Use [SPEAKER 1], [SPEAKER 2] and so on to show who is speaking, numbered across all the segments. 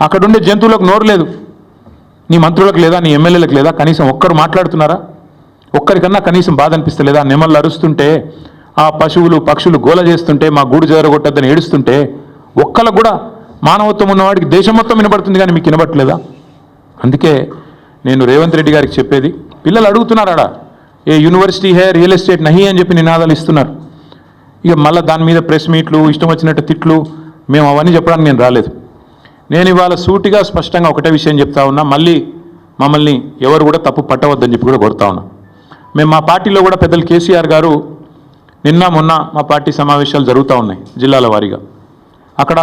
[SPEAKER 1] అక్కడుండే జంతువులకు నోరు లేదు, నీ మంత్రులకు లేదా, నీ ఎమ్మెల్యేలకు లేదా, కనీసం ఒక్కరు మాట్లాడుతున్నారా? ఒక్కరికన్నా కనీసం బాధ అనిపిస్తలేదా? నెమళ్ళు అరుస్తుంటే, ఆ పశువులు పక్షులు గోల చేస్తుంటే, మా గూడు జరగొట్టద్దని ఏడుస్తుంటే, ఒక్కలకు కూడా మానవత్వం ఉన్నవాడికి దేశం మొత్తం వినబడుతుంది, కానీ మీకు వినబట్టలేదా? అందుకే నేను రేవంత్ రెడ్డి గారికి చెప్పేది, పిల్లలు అడుగుతున్నారాడా, ఏ యూనివర్సిటీ హే, రియల్ ఎస్టేట్ నహి అని చెప్పి నినాదాలు ఇస్తున్నారు. ఇక మళ్ళీ దాని మీద ప్రెస్ మీట్లు, ఇష్టం వచ్చినట్టు తిట్లు, మేము అవన్నీ చెప్పడానికి నేను రాలేదు. నేను ఇవాళ సూటిగా స్పష్టంగా ఒకటే విషయం చెప్తా ఉన్నా, మళ్ళీ మమ్మల్ని ఎవరు కూడా తప్పు పట్టవద్దని చెప్పి కూడా కోరుతా ఉన్నా. మేము మా పార్టీలో కూడా పెద్దలు కేసీఆర్ గారు నిన్న మొన్న మా పార్టీ సమావేశాలు జరుగుతూ ఉన్నాయి జిల్లాల వారీగా. అక్కడ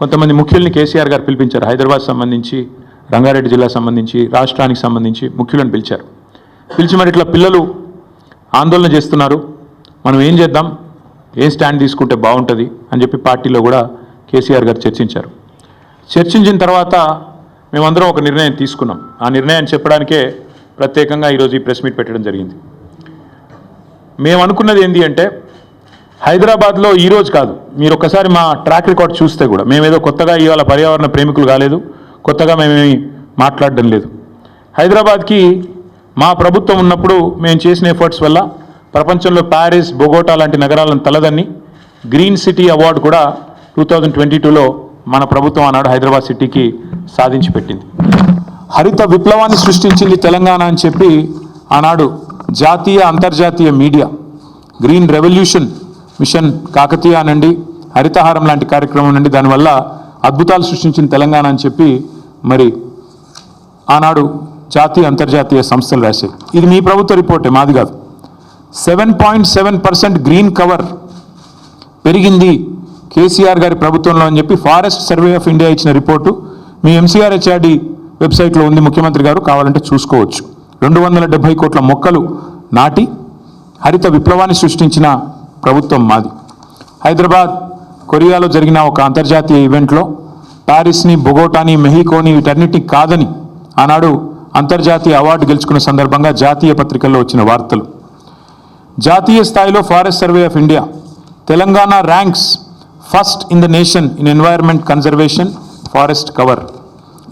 [SPEAKER 1] కొంతమంది ముఖ్యుల్ని కేసీఆర్ గారు పిలిపించారు. హైదరాబాద్ సంబంధించి, రంగారెడ్డి జిల్లా సంబంధించి, రాష్ట్రానికి సంబంధించి ముఖ్యులను పిలిచారు. పిలిచి మరి ఇట్లా పిల్లలు ఆందోళన చేస్తున్నారు, మనం ఏం చేద్దాం, ఏం స్టాండ్ తీసుకుంటే బాగుంటుంది అని చెప్పి పార్టీలో కూడా కేసీఆర్ గారు చర్చించారు. చర్చించిన తర్వాత మేమందరం ఒక నిర్ణయం తీసుకున్నాం. ఆ నిర్ణయాన్ని చెప్పడానికే ప్రత్యేకంగా ఈరోజు ఈ ప్రెస్ మీట్ పెట్టడం జరిగింది. మేము అనుకున్నది ఏంటి అంటే, హైదరాబాద్లో ఈరోజు కాదు, మీరు ఒక్కసారి మా ట్రాక్ రికార్డ్ చూస్తే కూడా, మేమేదో కొత్తగా ఇవాళ పర్యావరణ ప్రేమికులు కాలేదు, కొత్తగా మేమేమి మాట్లాడడం లేదు. హైదరాబాద్కి మా ప్రభుత్వం ఉన్నప్పుడు మేము చేసిన ఎఫర్ట్స్ వల్ల ప్రపంచంలో ప్యారిస్, బొగోటా లాంటి నగరాలను తలదన్ని గ్రీన్ సిటీ అవార్డు కూడా 2022లో మన ప్రభుత్వం ఆనాడు హైదరాబాద్ సిటీకి సాధించి పెట్టింది. హరిత విప్లవాన్ని సృష్టించింది తెలంగాణ అని చెప్పి ఆనాడు జాతీయ అంతర్జాతీయ media green revolution mission Kakatiya అనండి, హరితహారం లాంటి కార్యక్రమం నుండి దానివల్ల అద్భుతాలు సృష్టించిన తెలంగాణ అని చెప్పి మరి ఆనాడు జాతీయ అంతర్జాతీయ సంస్థలు రాశాయి. ఇది మీ ప్రభుత్వ రిపోర్టే, మాది కాదు. 7.7% గ్రీన్ కవర్ పెరిగింది కేసీఆర్ గారి ప్రభుత్వంలో అని చెప్పి ఫారెస్ట్ సర్వే ఆఫ్ ఇండియా ఇచ్చిన రిపోర్టు మీ MCRHRD వెబ్సైట్లో ఉంది, ముఖ్యమంత్రి గారు కావాలంటే చూసుకోవచ్చు. 270 కోట్ల మొక్కలు నాటి హరిత విప్లవాన్ని సృష్టించిన ప్రభుత్వం మాది. హైదరాబాద్, కొరియాలో జరిగిన ఒక అంతర్జాతీయ ఈవెంట్లో ప్యారిస్ని, బొగోటాని, మెహికోని వీటన్నిటిని కాదని ఆనాడు అంతర్జాతీయ అవార్డు గెలుచుకున్న సందర్భంగా జాతీయ పత్రికల్లో వచ్చిన వార్తలు. జాతీయ స్థాయిలో forest survey of India Telangana ranks first in the nation in environment conservation forest cover.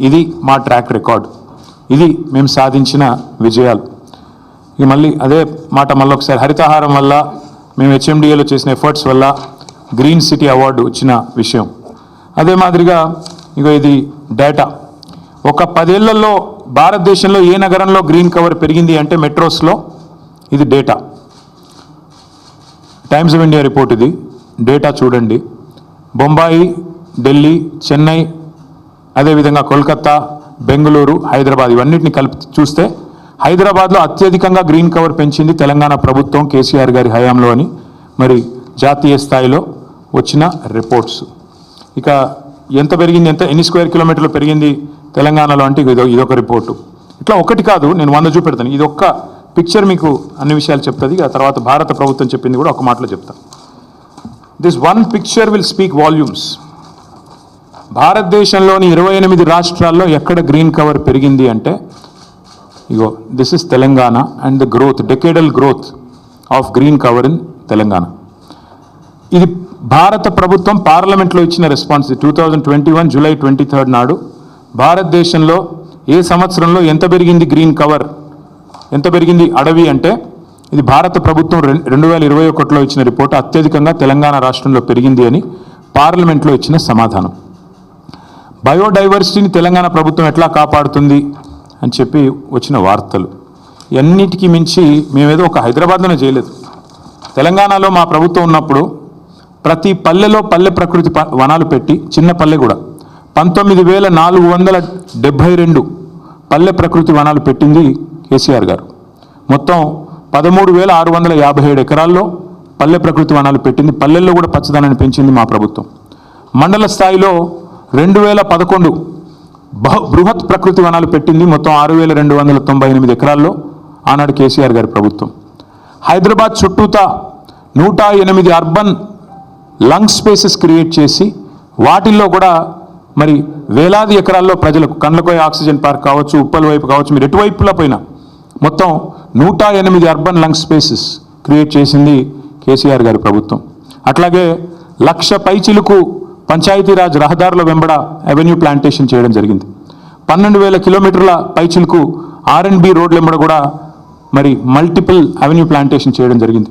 [SPEAKER 1] ఇది మా ట్రాక్ రికార్డ్, ఇది మేము సాధించిన విజయాలు. ఇక మళ్ళీ అదే మాట మళ్ళొకసారి, హరితహారం వల్ల మేము HMDAలో చేసిన ఎఫర్ట్స్ వల్ల గ్రీన్ సిటీ అవార్డు వచ్చిన విషయం. అదే మాదిరిగా ఇక ఇది డేటా, ఒక 10 ఏళ్లలో భారతదేశంలో ఏ నగరంలో గ్రీన్ కవర్ పెరిగింది అంటే మెట్రోస్లో, ఇది data. Times of India report ఇది, డేటా చూడండి. బొంబాయి, ఢిల్లీ, చెన్నై, అదేవిధంగా కోల్కతా, బెంగళూరు, హైదరాబాద్ ఇవన్నిటిని కలిపి చూస్తే హైదరాబాద్లో అత్యధికంగా గ్రీన్ కవర్ పెంచింది తెలంగాణ ప్రభుత్వం కేసీఆర్ గారి హయాంలో అని మరి జాతీయ స్థాయిలో వచ్చిన రిపోర్ట్స్. ఇక ఎంత పెరిగింది, ఎన్ని స్క్వేర్ కిలోమీటర్లు పెరిగింది తెలంగాణలో అంటే ఇదొక రిపోర్టు. ఇట్లా ఒకటి కాదు, నేను 100 చూపెడతాను. ఇది ఒక్క పిక్చర్ మీకు అన్ని విషయాలు చెప్తుంది. ఆ తర్వాత భారత ప్రభుత్వం చెప్పింది కూడా ఒక మాటలో చెప్తాను. This one picture will speak volumes. భారతదేశంలోని 28 రాష్ట్రాల్లో ఎక్కడ గ్రీన్ కవర్ పెరిగింది అంటే ఇగో this is Telangana and the growth, decadal growth of green cover in Telangana. ఇది భారత ప్రభుత్వం పార్లమెంట్లో ఇచ్చిన రెస్పాన్స్. 2021 జూలై 23 నాడు భారతదేశంలో ఏ సంవత్సరంలో ఎంత పెరిగింది గ్రీన్ కవర్, ఎంత పెరిగింది అడవి అంటే ఇది భారత ప్రభుత్వం 2021లో ఇచ్చిన రిపోర్ట్. అత్యధికంగా తెలంగాణ రాష్ట్రంలో పెరిగింది అని పార్లమెంట్లో ఇచ్చిన సమాధానం. బయోడైవర్సిటీని తెలంగాణ ప్రభుత్వం ఎట్లా కాపాడుతుంది అని చెప్పి వచ్చిన వార్తలు. అన్నిటికీ మించి మేమేదో ఒక హైదరాబాద్లోనే చేయలేదు. తెలంగాణలో మా ప్రభుత్వం ఉన్నప్పుడు ప్రతి పల్లెలో పల్లె ప్రకృతి వనాలు పెట్టి, చిన్న పల్లె కూడా 19,472 పల్లె ప్రకృతి వనాలు పెట్టింది కేసీఆర్ గారు. మొత్తం 13,657 ఎకరాల్లో పల్లె ప్రకృతి వనాలు పెట్టింది. పల్లెల్లో కూడా పచ్చదనాన్ని పెంచింది మా ప్రభుత్వం. మండల స్థాయిలో 2011 బృహత్ ప్రకృతి వనాలు పెట్టింది. మొత్తం 6,298 ఎకరాల్లో ఆనాడు కేసీఆర్ గారి ప్రభుత్వం. హైదరాబాద్ చుట్టూతా 108 అర్బన్ లంగ్ స్పేసెస్ క్రియేట్ చేసి వాటిల్లో కూడా మరి వేలాది ఎకరాల్లో ప్రజలకు కండ్లకోయ ఆక్సిజన్ పార్క్ కావచ్చు, ఉప్పల్ వైపు కావచ్చు, మీరు ఎటువైపులా పోయినా మొత్తం 108 అర్బన్ లంగ్ స్పేసెస్ క్రియేట్ చేసింది కేసీఆర్ గారి ప్రభుత్వం. అట్లాగే 1,00,000 పైచిలుకు పంచాయతీరాజ్ రహదారుల వెంబడ అవెన్యూ ప్లాంటేషన్ చేయడం జరిగింది. 12,000 కిలోమీటర్ల పైచిలకు R&B రోడ్ల వెంబడ కూడా మరి మల్టిపుల్ అవెన్యూ ప్లాంటేషన్ చేయడం జరిగింది.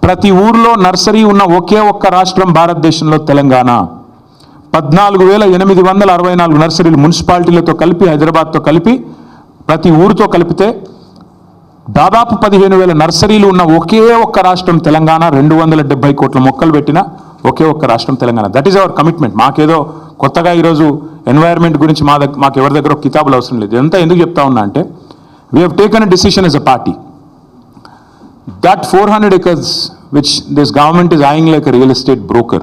[SPEAKER 1] ప్రతి ఊర్లో నర్సరీ ఉన్న ఒకే ఒక్క రాష్ట్రం భారతదేశంలో తెలంగాణ. 14,864 నర్సరీలు మున్సిపాలిటీలతో కలిపి, హైదరాబాద్తో కలిపి, ప్రతి ఊరితో కలిపితే దాదాపు 15,000 నర్సరీలు ఉన్న ఒకే ఒక్క రాష్ట్రం తెలంగాణ. 270 కోట్ల మొక్కలు పెట్టిన ఒకే ఒక్క రాష్ట్రం Telangana. That is our commitment. మాకేదో కొత్తగా ఈరోజు ఎన్వైర్న్మెంట్ గురించి మాకు ఎవరి దగ్గర కితాబులు అవసరం లేదు. ఇదంతా ఎందుకు చెప్తా ఉన్నా అంటే, we have taken a decision yes a party that 400 acres which this government is eyeing like a real estate broker,